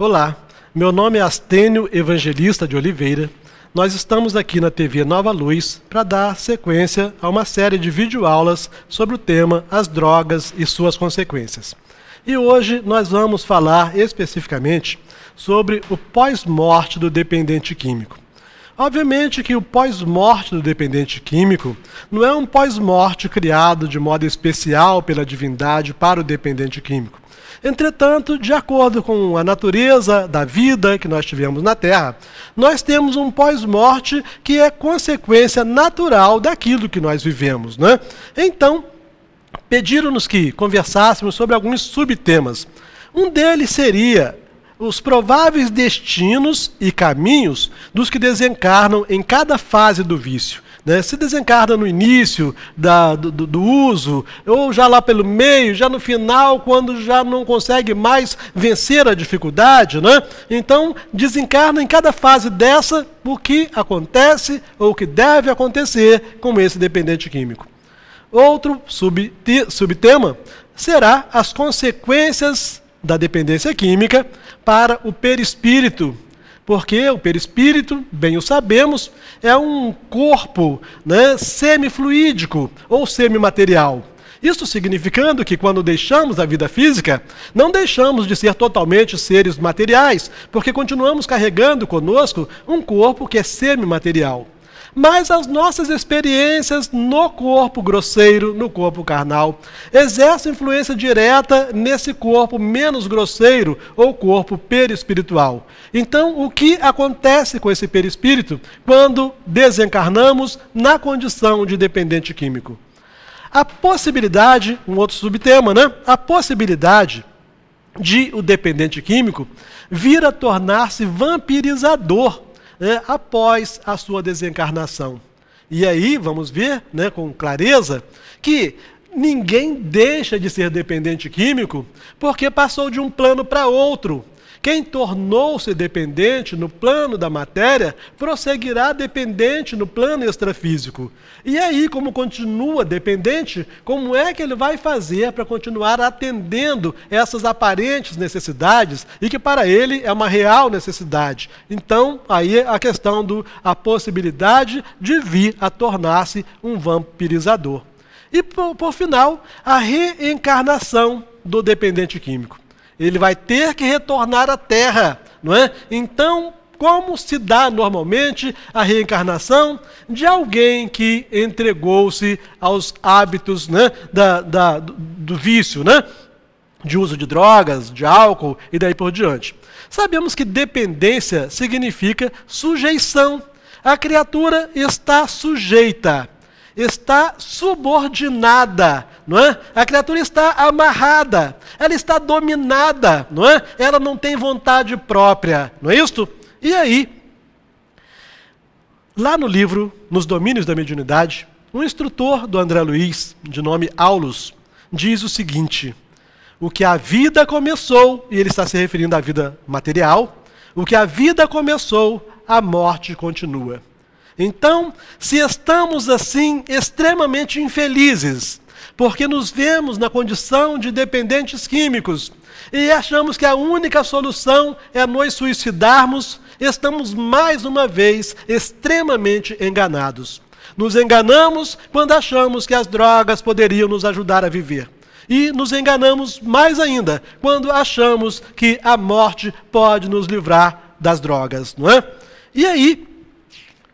Olá, meu nome é Astênio Evangelista de Oliveira. Nós estamos aqui na TV Nova Luz para dar sequência a uma série de videoaulas sobre o tema As Drogas e Suas Consequências. E hoje nós vamos falar especificamente sobre o pós-morte do dependente químico. Obviamente que o pós-morte do dependente químico não é um pós-morte criado de modo especial pela divindade para o dependente químico. Entretanto, de acordo com a natureza da vida que nós tivemos na Terra, nós temos um pós-morte que é consequência natural daquilo que nós vivemos, né? Então, pediram-nos que conversássemos sobre alguns subtemas. Um deles seria os prováveis destinos e caminhos dos que desencarnam em cada fase do vício. Se desencarna no início do uso, ou já lá pelo meio, já no final, quando já não consegue mais vencer a dificuldade, né? Então, desencarna em cada fase dessa o que acontece ou o que deve acontecer com esse dependente químico. Outro subtema será as consequências da dependência química para o perispírito. Porque o perispírito, bem o sabemos, é um corpo, semifluídico ou semimaterial. Isso significando que quando deixamos a vida física, não deixamos de ser totalmente seres materiais, porque continuamos carregando conosco um corpo que é semimaterial. Mas as nossas experiências no corpo grosseiro, no corpo carnal, exercem influência direta nesse corpo menos grosseiro ou corpo perispiritual. Então, o que acontece com esse perispírito quando desencarnamos na condição de dependente químico? A possibilidade, um outro subtema, a possibilidade de o dependente químico vir a tornar-se vampirizador após a sua desencarnação. E aí vamos ver com clareza que ninguém deixa de ser dependente químico porque passou de um plano para outro. Quem tornou-se dependente no plano da matéria, prosseguirá dependente no plano extrafísico. E aí, como continua dependente, como é que ele vai fazer para continuar atendendo essas aparentes necessidades e que para ele é uma real necessidade? Então, aí a questão a possibilidade de vir a tornar-se um vampirizador. E, por final, a reencarnação do dependente químico. Ele vai ter que retornar à Terra, não é? Então, como se dá normalmente a reencarnação de alguém que entregou-se aos hábitos do vício, de uso de drogas, de álcool e daí por diante? Sabemos que dependência significa sujeição. A criatura está sujeita, está subordinada, não é? A criatura está amarrada, ela está dominada, não é? Ela não tem vontade própria, não é isto? E aí, lá no livro Nos Domínios da Mediunidade, um instrutor do André Luiz, de nome Aulus, diz o seguinte: o que a vida começou, e ele está se referindo à vida material, o que a vida começou, a morte continua. Então, se estamos assim extremamente infelizes, porque nos vemos na condição de dependentes químicos e achamos que a única solução é nos suicidarmos, estamos mais uma vez extremamente enganados. Nos enganamos quando achamos que as drogas poderiam nos ajudar a viver. E nos enganamos mais ainda quando achamos que a morte pode nos livrar das drogas, não é? E aí,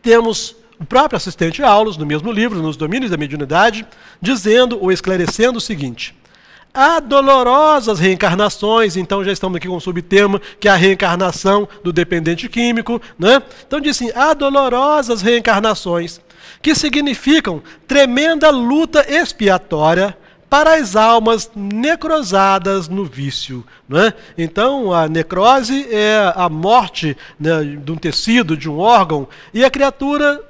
temos o próprio assistente Aulus, no mesmo livro, Nos Domínios da Mediunidade, dizendo ou esclarecendo o seguinte: há dolorosas reencarnações, então já estamos aqui com um subtema, que é a reencarnação do dependente químico, né? Então diz assim: há dolorosas reencarnações, que significam tremenda luta expiatória para as almas necrosadas no vício, não é? Então, a necrose é a morte de um tecido, de um órgão, e a criatura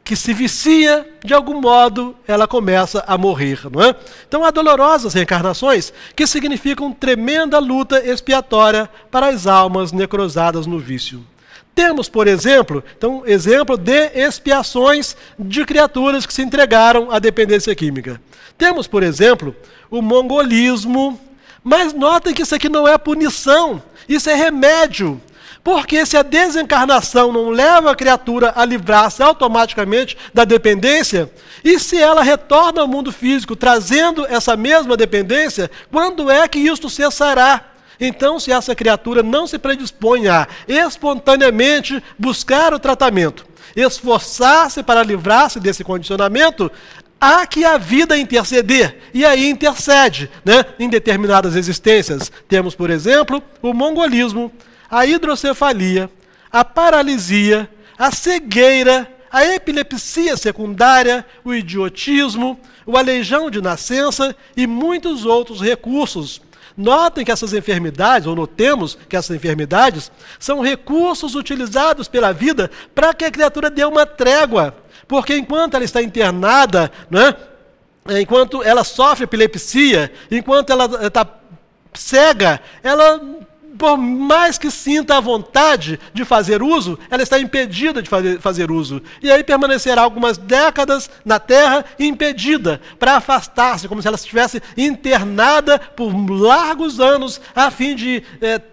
que se vicia, de algum modo, ela começa a morrer, não é? Então, há dolorosas reencarnações que significam tremenda luta expiatória para as almas necrosadas no vício. Temos, por exemplo, exemplo de expiações de criaturas que se entregaram à dependência química. Temos, por exemplo, o mongolismo Mas notem que isso aqui não é punição, isso é remédio. Porque se a desencarnação não leva a criatura a livrar-se automaticamente da dependência, e se ela retorna ao mundo físico trazendo essa mesma dependência, quando é que isto cessará? Então, se essa criatura não se predispõe a espontaneamente buscar o tratamento, esforçar-se para livrar-se desse condicionamento, há que a vida interceder, e aí intercede, né, em determinadas existências. Temos, por exemplo, o mongolismo, a hidrocefalia, a paralisia, a cegueira, a epilepsia secundária, o idiotismo, o aleijão de nascença e muitos outros recursos. Notem que essas enfermidades, ou notemos que essas enfermidades, são recursos utilizados pela vida para que a criatura dê uma trégua. Porque enquanto ela está internada, né, enquanto ela sofre epilepsia, enquanto ela está cega, ela, por mais que sinta a vontade de fazer uso, ela está impedida de fazer uso. E aí permanecerá algumas décadas na Terra impedida, para afastar-se, como se ela estivesse internada por largos anos, a fim de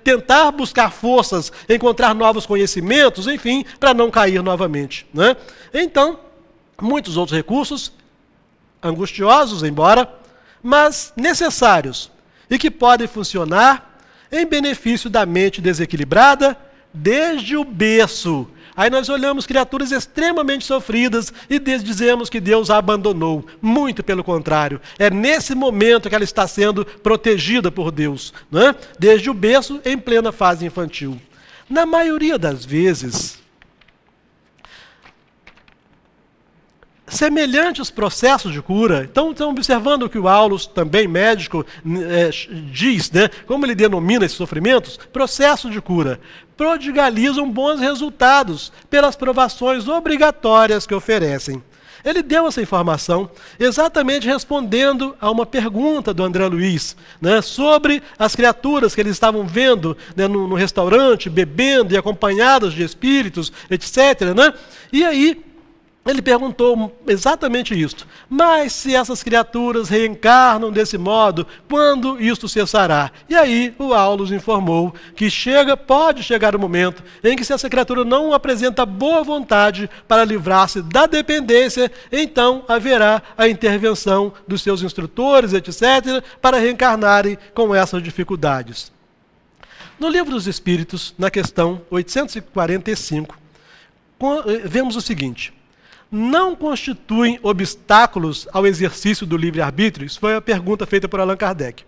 tentar buscar forças, encontrar novos conhecimentos, enfim, para não cair novamente, né? Então, muitos outros recursos, angustiosos, embora, mas necessários, e que podem funcionar em benefício da mente desequilibrada desde o berço. Aí nós olhamos criaturas extremamente sofridas e dizemos que Deus a abandonou. Muito pelo contrário. É nesse momento que ela está sendo protegida por Deus, né? Desde o berço, em plena fase infantil. Na maioria das vezes, semelhantes processos de cura, então observando o que o Aulus, também médico, diz, né, como ele denomina esses sofrimentos, processos de cura, prodigalizam bons resultados pelas provações obrigatórias que oferecem. Ele deu essa informação exatamente respondendo a uma pergunta do André Luiz, né, sobre as criaturas que eles estavam vendo, né, no restaurante, bebendo e acompanhadas de espíritos, etc., né? E aí ele perguntou exatamente isto. Mas se essas criaturas reencarnam desse modo, quando isto cessará? E aí o Aulus informou que pode chegar o momento em que, se essa criatura não apresenta boa vontade para livrar-se da dependência, então haverá a intervenção dos seus instrutores, etc., para reencarnarem com essas dificuldades. No Livro dos Espíritos, na questão 845, vemos o seguinte: não constituem obstáculos ao exercício do livre-arbítrio? Isso foi a pergunta feita por Allan Kardec.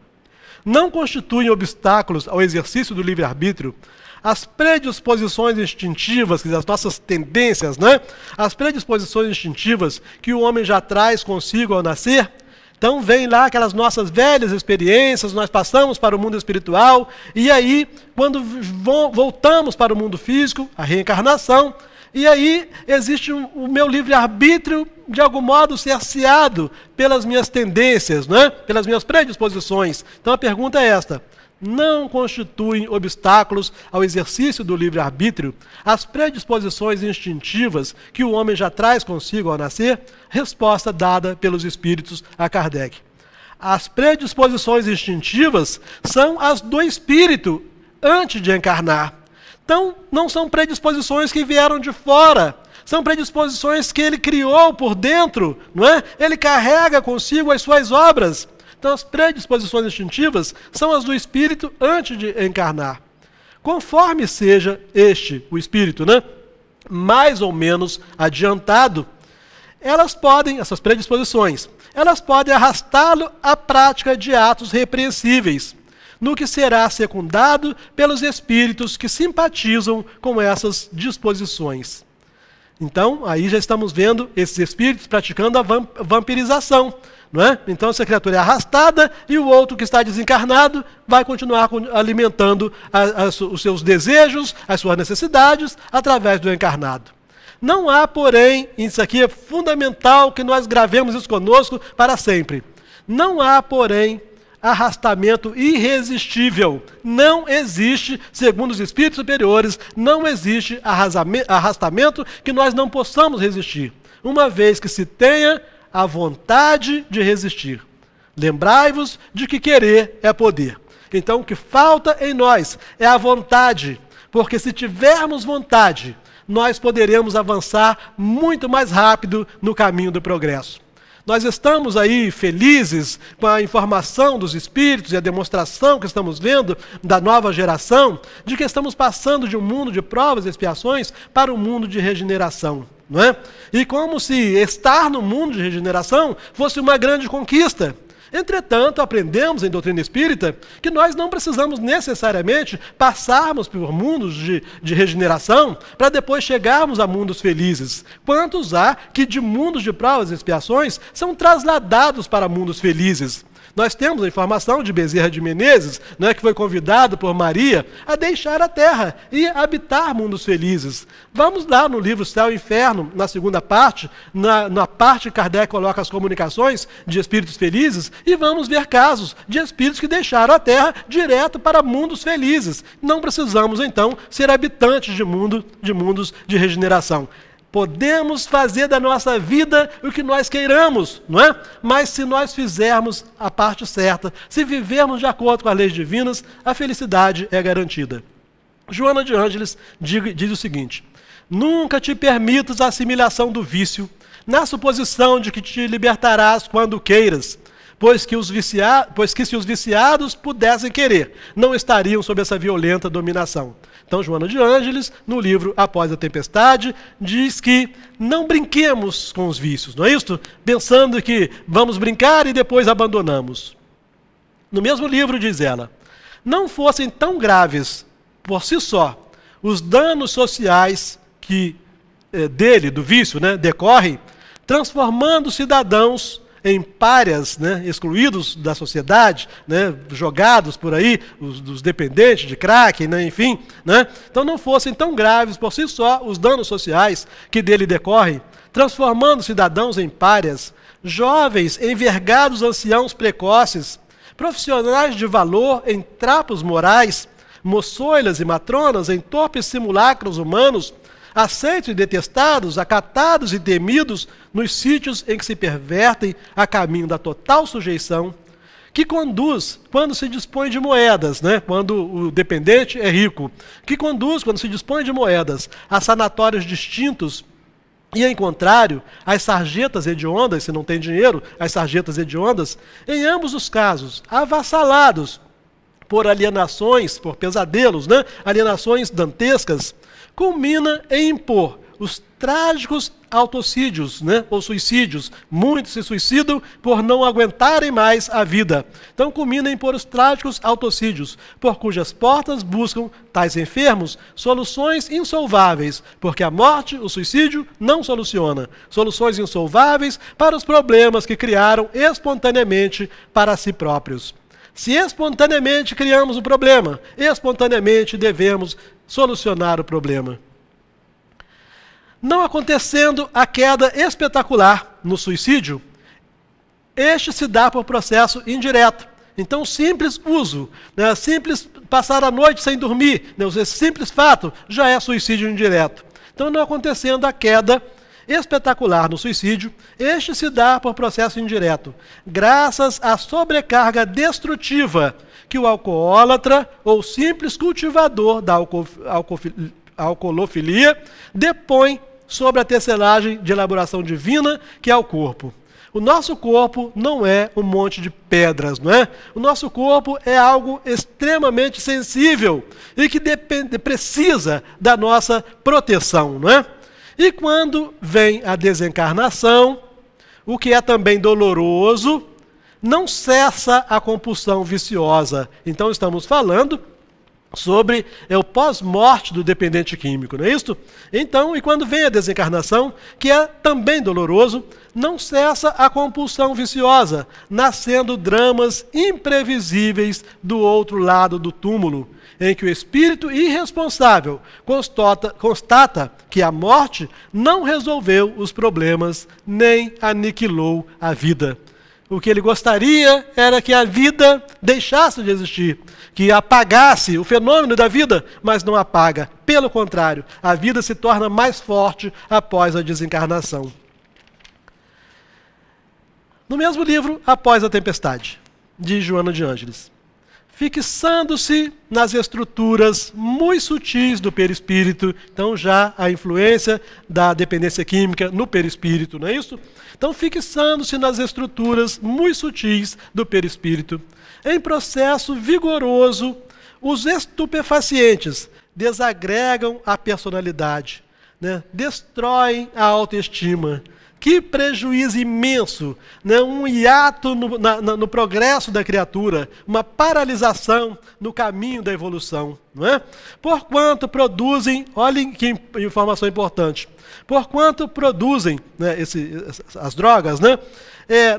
Não constituem obstáculos ao exercício do livre-arbítrio as predisposições instintivas, quer dizer, as nossas tendências, né? As predisposições instintivas que o homem já traz consigo ao nascer? Então vem lá aquelas nossas velhas experiências, nós passamos para o mundo espiritual, e aí, quando voltamos para o mundo físico, a reencarnação, e aí existe o meu livre-arbítrio, de algum modo, cerceado pelas minhas tendências, né? Pelas minhas predisposições. Então a pergunta é esta: não constituem obstáculos ao exercício do livre-arbítrio as predisposições instintivas que o homem já traz consigo ao nascer? Resposta dada pelos espíritos a Kardec: as predisposições instintivas são as do espírito antes de encarnar. Então, não são predisposições que vieram de fora, são predisposições que ele criou por dentro, não é? Ele carrega consigo as suas obras. Então, as predisposições instintivas são as do espírito antes de encarnar. Conforme seja o espírito, né, mais ou menos adiantado, essas predisposições, elas podem arrastá-lo à prática de atos repreensíveis, no que será secundado pelos espíritos que simpatizam com essas disposições. Então, aí já estamos vendo esses espíritos praticando a vampirização, não é? Então, essa criatura é arrastada e o outro que está desencarnado vai continuar alimentando os seus desejos, as suas necessidades, através do encarnado. Não há, porém, isso aqui é fundamental que nós gravemos isso conosco para sempre, não há, porém, arrastamento irresistível. Não existe, segundo os espíritos superiores, não existe arrastamento que nós não possamos resistir, uma vez que se tenha a vontade de resistir. Lembrai-vos de que querer é poder. Então o que falta em nós é a vontade, porque se tivermos vontade, nós poderemos avançar muito mais rápido no caminho do progresso. Nós estamos aí felizes com a informação dos Espíritos e a demonstração que estamos vendo da nova geração, de que estamos passando de um mundo de provas e expiações para um mundo de regeneração, não é? E como se estar no mundo de regeneração fosse uma grande conquista. Entretanto, aprendemos em doutrina espírita que nós não precisamos necessariamente passarmos por mundos de regeneração para depois chegarmos a mundos felizes. Quantos há que de mundos de provas e expiações são trasladados para mundos felizes? Nós temos a informação de Bezerra de Menezes, que foi convidado por Maria a deixar a terra e habitar mundos felizes. Vamos lá no livro Céu e Inferno, na segunda parte, na parte que Kardec coloca as comunicações de espíritos felizes, e vamos ver casos de espíritos que deixaram a terra direto para mundos felizes. Não precisamos, então, ser habitantes de mundos de regeneração. Podemos fazer da nossa vida o que nós queiramos, não é? Mas se nós fizermos a parte certa, se vivermos de acordo com as leis divinas, a felicidade é garantida. Joana de Ângeles diz o seguinte: nunca te permitas a assimilação do vício, na suposição de que te libertarás quando queiras, pois que se os viciados pudessem querer, não estariam sob essa violenta dominação. Então, Joana de Ângeles, no livro Após a Tempestade, diz que não brinquemos com os vícios, não é isso? Pensando que vamos brincar e depois abandonamos. No mesmo livro diz ela: não fossem tão graves, por si só, os danos sociais que do vício, decorrem, transformando cidadãos em párias, excluídos da sociedade, jogados por aí, os dependentes de crack, enfim. Então não fossem tão graves por si só os danos sociais que dele decorrem, transformando cidadãos em párias, jovens em vergados anciãos precoces, profissionais de valor em trapos morais, moçoilas e matronas em torpes simulacros humanos, aceitos e detestados, acatados e temidos nos sítios em que se pervertem a caminho da total sujeição, que conduz quando se dispõe de moedas, quando o dependente é rico, que conduz quando se dispõe de moedas a sanatórios distintos e, em contrário, as sarjetas hediondas, se não tem dinheiro, as sarjetas hediondas, em ambos os casos, avassalados por alienações, por pesadelos, alienações dantescas, culmina em impor os trágicos autocídios, ou suicídios. Muitos se suicidam por não aguentarem mais a vida. Então culmina em impor os trágicos autocídios, por cujas portas buscam tais enfermos soluções insolváveis, porque a morte, o suicídio, não soluciona. Soluções insolváveis para os problemas que criaram espontaneamente para si próprios. Se espontaneamente criamos o problema, espontaneamente devemos solucionar o problema. Não acontecendo a queda espetacular no suicídio, este se dá por processo indireto. Então, o simples uso, simples passar a noite sem dormir, esse simples fato já é suicídio indireto. Então, não acontecendo a queda espetacular no suicídio, este se dá por processo indireto, graças à sobrecarga destrutiva que o alcoólatra ou simples cultivador da alcoolofilia depõe sobre a tecelagem de elaboração divina que é o corpo. O nosso corpo não é um monte de pedras, não é? O nosso corpo é algo extremamente sensível e que precisa da nossa proteção, não é? E quando vem a desencarnação, o que é também doloroso, não cessa a compulsão viciosa. Então estamos falando sobre o pós-morte do dependente químico, não é isso? Então, e quando vem a desencarnação, que é também doloroso, não cessa a compulsão viciosa, nascendo dramas imprevisíveis do outro lado do túmulo, em que o espírito irresponsável constata que a morte não resolveu os problemas, nem aniquilou a vida. O que ele gostaria era que a vida deixasse de existir, que apagasse o fenômeno da vida, mas não apaga. Pelo contrário, a vida se torna mais forte após a desencarnação. No mesmo livro, Após a Tempestade, de Joana de Ângeles: fixando-se nas estruturas muito sutis do perispírito. Então já a influência da dependência química no perispírito, não é isso? Então fixando-se nas estruturas muito sutis do perispírito. Em processo vigoroso, os estupefacientes desagregam a personalidade, né? Destroem a autoestima. Que prejuízo imenso, né? Um hiato no progresso da criatura, uma paralisação no caminho da evolução. Não é? Porquanto produzem, olhem que informação importante, porquanto produzem, né, as drogas, né?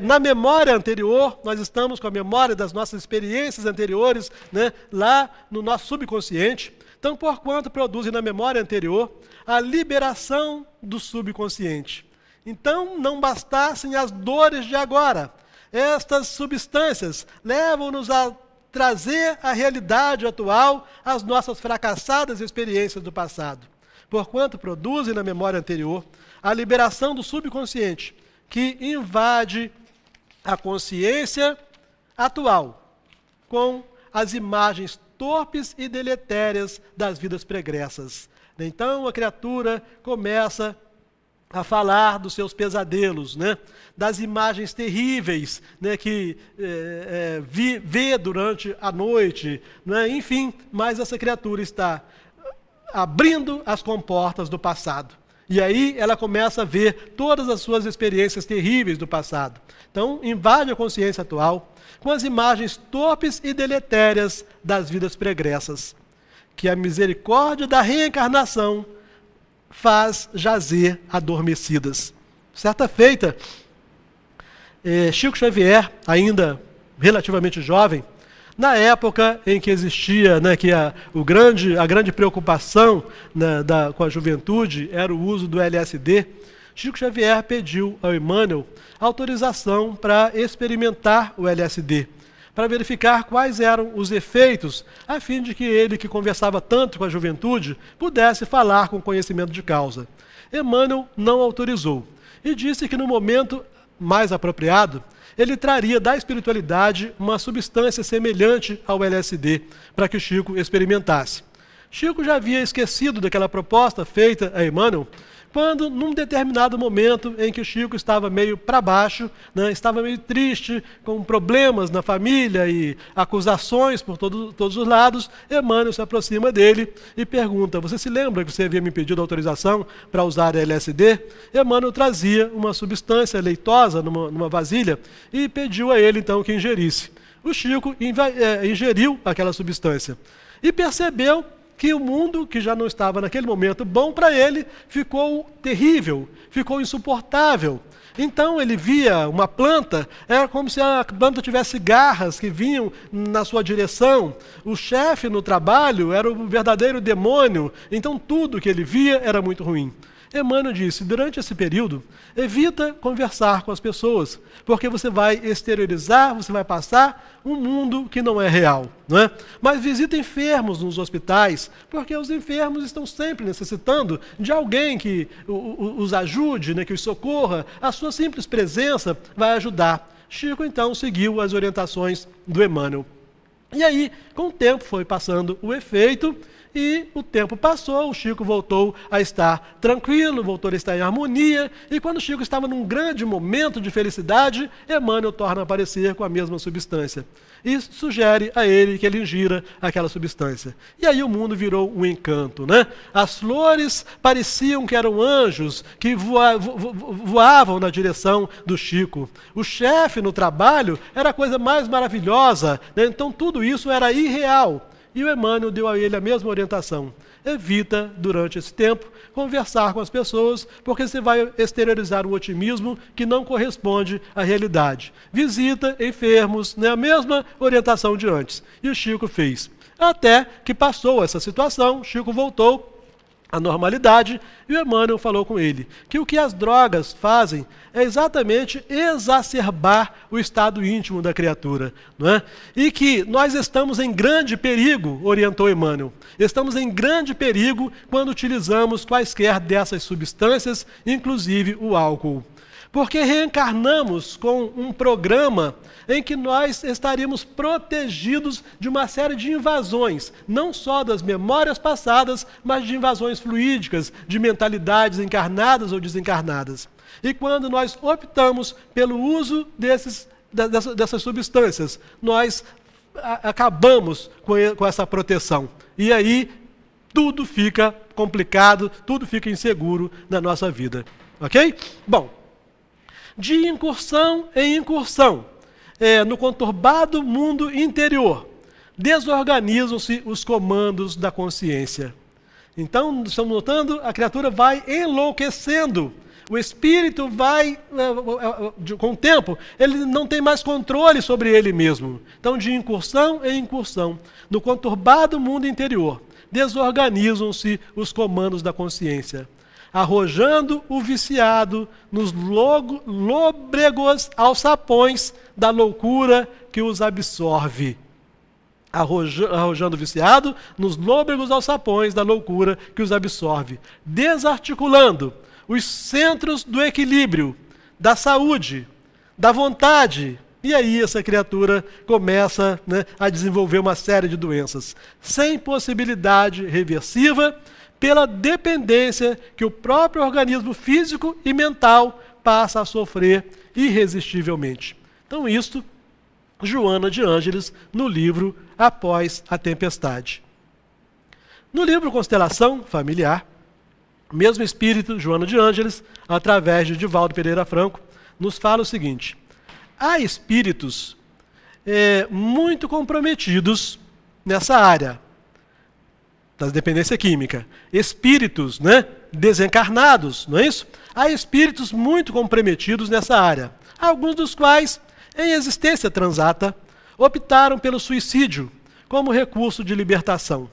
Na memória anterior, nós estamos com a memória das nossas experiências anteriores, né, lá no nosso subconsciente. Então, porquanto produzem na memória anterior a liberação do subconsciente. Então, não bastassem as dores de agora. Estas substâncias levam-nos a trazer à realidade atual as nossas fracassadas experiências do passado. Porquanto produzem na memória anterior a liberação do subconsciente, que invade a consciência atual com as imagens torpes e deletérias das vidas pregressas. Então, a criatura começa a falar dos seus pesadelos, né? Das imagens terríveis, né, que vê durante a noite, né? Enfim, mas essa criatura está abrindo as comportas do passado. E aí ela começa a ver todas as suas experiências terríveis do passado. Então, invade a consciência atual com as imagens torpes e deletérias das vidas pregressas, que a misericórdia da reencarnação faz jazer adormecidas. Certa feita, Chico Xavier, ainda relativamente jovem, na época em que existia, né, que a grande preocupação, né, com a juventude era o uso do LSD, Chico Xavier pediu ao Emmanuel autorização para experimentar o LSD, para verificar quais eram os efeitos, a fim de que ele, que conversava tanto com a juventude, pudesse falar com conhecimento de causa. Emmanuel não autorizou e disse que no momento mais apropriado, ele traria da espiritualidade uma substância semelhante ao LSD, para que Chico experimentasse. Chico já havia esquecido daquela proposta feita a Emmanuel, quando, num determinado momento em que o Chico estava meio para baixo, né, estava meio triste, com problemas na família e acusações por todos os lados, Emmanuel se aproxima dele e pergunta: você se lembra que você havia me pedido autorização para usar LSD? Emmanuel trazia uma substância leitosa numa vasilha e pediu a ele então que ingerisse. O Chico ingeriu aquela substância e percebeu que o mundo, que já não estava naquele momento bom para ele, ficou terrível, ficou insuportável. Então ele via uma planta, era como se a planta tivesse garras que vinham na sua direção. O chefe no trabalho era o verdadeiro demônio, então tudo que ele via era muito ruim. Emmanuel disse: durante esse período, evita conversar com as pessoas, porque você vai exteriorizar, você vai passar um mundo que não é real, não é? Mas visita enfermos nos hospitais, porque os enfermos estão sempre necessitando de alguém que os ajude, né, que os socorra. A sua simples presença vai ajudar. Chico, então, seguiu as orientações do Emmanuel. E aí, com o tempo, foi passando o efeito, e o tempo passou, o Chico voltou a estar tranquilo, voltou a estar em harmonia, e quando o Chico estava num grande momento de felicidade, Emmanuel torna a aparecer com a mesma substância. E sugere a ele que ele ingira aquela substância. E aí o mundo virou um encanto, né? As flores pareciam que eram anjos que voavam na direção do Chico. O chefe no trabalho era a coisa mais maravilhosa, né? Então tudo isso era irreal. E o Emmanuel deu a ele a mesma orientação: evita, durante esse tempo, conversar com as pessoas, porque você vai exteriorizar um otimismo que não corresponde à realidade. Visita enfermos, né? A mesma orientação de antes. E o Chico fez. Até que passou essa situação, Chico voltou à normalidade, e o Emmanuel falou com ele que o que as drogas fazem é exatamente exacerbar o estado íntimo da criatura, não é? E que nós estamos em grande perigo, orientou Emmanuel, estamos em grande perigo quando utilizamos quaisquer dessas substâncias, inclusive o álcool. Porque reencarnamos com um programa em que nós estaríamos protegidos de uma série de invasões, não só das memórias passadas, mas de invasões fluídicas, de mentalidades encarnadas ou desencarnadas. E quando nós optamos pelo uso dessas substâncias, nós acabamos com essa proteção. E aí tudo fica complicado, tudo fica inseguro na nossa vida. Ok? Bom, de incursão em incursão, no conturbado mundo interior, desorganizam-se os comandos da consciência. Então, estamos notando, a criatura vai enlouquecendo. O espírito vai, com o tempo, ele não tem mais controle sobre ele mesmo. Então, de incursão em incursão, no conturbado mundo interior, desorganizam-se os comandos da consciência, arrojando o viciado nos lôbregos alçapões da loucura que os absorve. Arrojando o viciado nos lôbregos alçapões da loucura que os absorve, desarticulando os centros do equilíbrio, da saúde, da vontade. E aí essa criatura começa, a desenvolver uma série de doenças, sem possibilidade reversiva, pela dependência que o próprio organismo físico e mental passa a sofrer irresistivelmente. Então isto, Joana de Ângeles, no livro Após a Tempestade. No livro Constelação Familiar, o mesmo espírito, Joana de Ângeles, através de Divaldo Pereira Franco, nos fala o seguinte: há espíritos muito comprometidos nessa área da dependência química. Espíritos, desencarnados, não é isso? Há espíritos muito comprometidos nessa área, alguns dos quais, em existência transata, optaram pelo suicídio como recurso de libertação,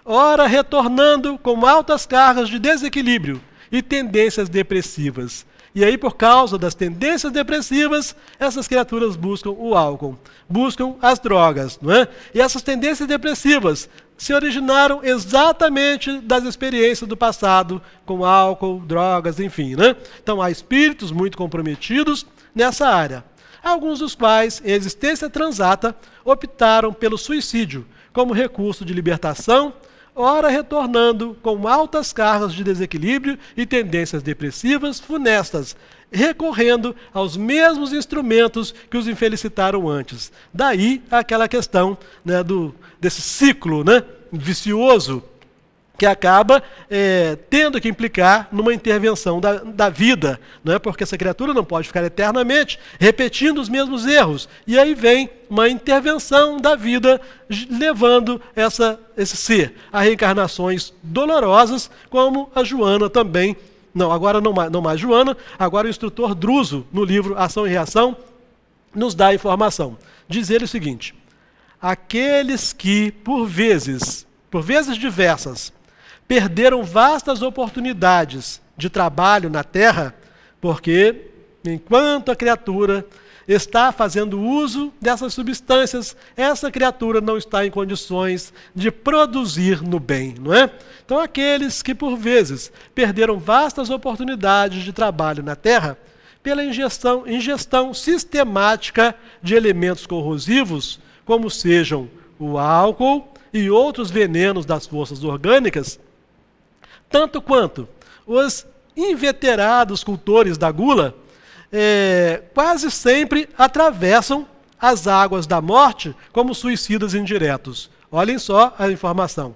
ora retornando com altas cargas de desequilíbrio e tendências depressivas. E aí, por causa das tendências depressivas, essas criaturas buscam o álcool, buscam as drogas, não é? E essas tendências depressivas se originaram exatamente das experiências do passado, com álcool, drogas, enfim, né? Então, há espíritos muito comprometidos nessa área, alguns dos quais, em existência transata, optaram pelo suicídio como recurso de libertação, ora retornando com altas cargas de desequilíbrio e tendências depressivas funestas, recorrendo aos mesmos instrumentos que os infelicitaram antes. Daí aquela questão, desse ciclo, vicioso, que acaba tendo que implicar numa intervenção da vida, não é? Porque essa criatura não pode ficar eternamente repetindo os mesmos erros. E aí vem uma intervenção da vida, levando esse ser a reencarnações dolorosas, como a Joana também. Não, agora não mais Joana, agora o instrutor Druso, no livro Ação e Reação, nos dá a informação. Diz ele o seguinte: aqueles que, por vezes diversas, perderam vastas oportunidades de trabalho na Terra, porque, enquanto a criatura está fazendo uso dessas substâncias, essa criatura não está em condições de produzir no bem, não é? Então, aqueles que, por vezes, perderam vastas oportunidades de trabalho na Terra, pela ingestão sistemática de elementos corrosivos, como sejam o álcool e outros venenos das forças orgânicas, tanto quanto os inveterados cultores da gula, quase sempre atravessam as águas da morte como suicidas indiretos. Olhem só a informação.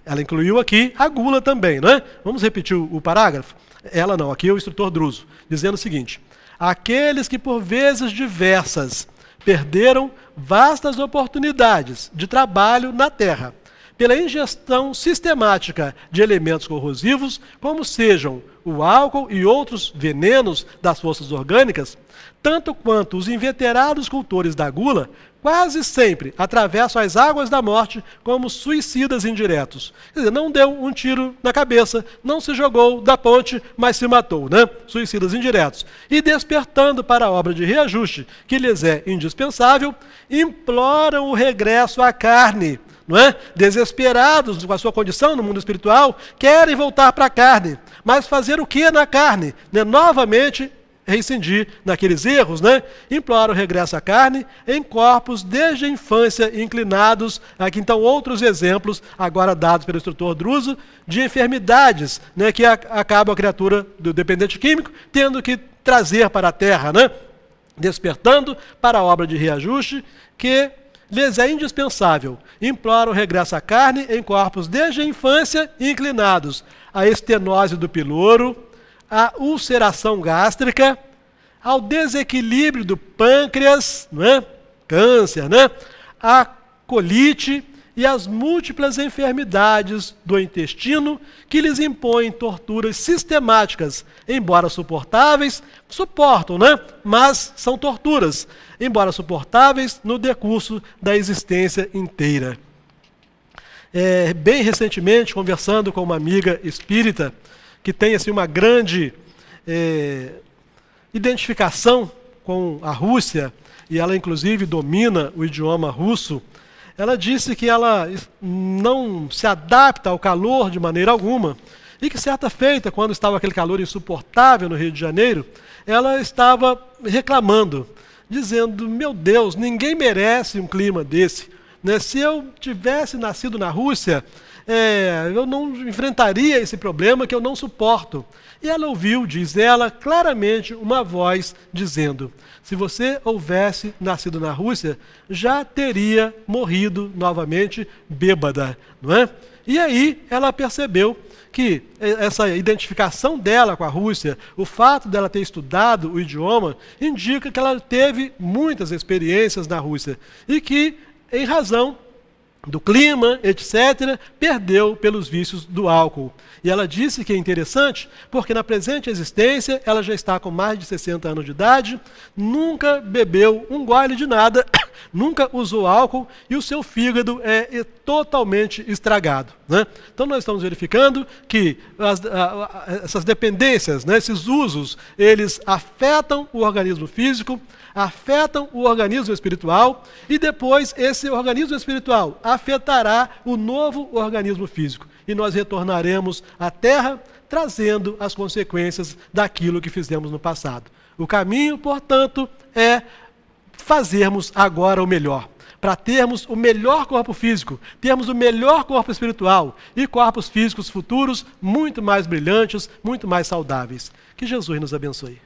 Ela incluiu aqui a gula também, não é? Vamos repetir o parágrafo? Ela não, aqui é o instrutor Druso, dizendo o seguinte: aqueles que por vezes diversas perderam vastas oportunidades de trabalho na Terra, pela ingestão sistemática de elementos corrosivos, como sejam o álcool e outros venenos das forças orgânicas, tanto quanto os inveterados cultores da gula, quase sempre atravessam as águas da morte como suicidas indiretos. Quer dizer, não deu um tiro na cabeça, não se jogou da ponte, mas se matou, né? Suicidas indiretos. E despertando para a obra de reajuste, que lhes é indispensável, imploram o regresso à carne, não é? Desesperados com a sua condição no mundo espiritual, querem voltar para a carne, mas fazer o que na carne? Novamente reincidir naqueles erros, né? Implora o regresso à carne em corpos desde a infância inclinados. Aqui então outros exemplos, agora dados pelo instrutor Druso, de enfermidades, né, que acaba a criatura do dependente químico tendo que trazer para a terra, né? Despertando para a obra de reajuste que lhes é indispensável. Implora o regresso à carne em corpos desde a infância inclinados à estenose do piloro, à ulceração gástrica, ao desequilíbrio do pâncreas, né? Câncer, né? À colite e às múltiplas enfermidades do intestino que lhes impõem torturas sistemáticas, embora suportáveis, suportam, né? Mas são torturas, embora suportáveis no decurso da existência inteira. Bem recentemente, conversando com uma amiga espírita, que tem assim, uma grande identificação com a Rússia, e ela inclusive domina o idioma russo, ela disse que ela não se adapta ao calor de maneira alguma, e que certa feita, quando estava aquele calor insuportável no Rio de Janeiro, ela estava reclamando, dizendo, meu Deus, ninguém merece um clima desse, né? Se eu tivesse nascido na Rússia, eu não enfrentaria esse problema que eu não suporto. E ela ouviu, diz ela, claramente uma voz dizendo, se você houvesse nascido na Rússia, já teria morrido novamente bêbada, não é? E aí ela percebeu que essa identificação dela com a Rússia, o fato dela ter estudado o idioma, indica que ela teve muitas experiências na Rússia e que, em razão do clima, etc., perdeu pelos vícios do álcool. E ela disse que é interessante, porque na presente existência, ela já está com mais de 60 anos de idade, nunca bebeu um gole de nada, nunca usou álcool, e o seu fígado é totalmente estragado, né? Então nós estamos verificando que essas dependências, né, esses usos, eles afetam o organismo físico, afetam o organismo espiritual, e depois esse organismo espiritual afetará o novo organismo físico. E nós retornaremos à Terra trazendo as consequências daquilo que fizemos no passado. O caminho, portanto, é fazermos agora o melhor, para termos o melhor corpo físico, termos o melhor corpo espiritual e corpos físicos futuros muito mais brilhantes, muito mais saudáveis. Que Jesus nos abençoe.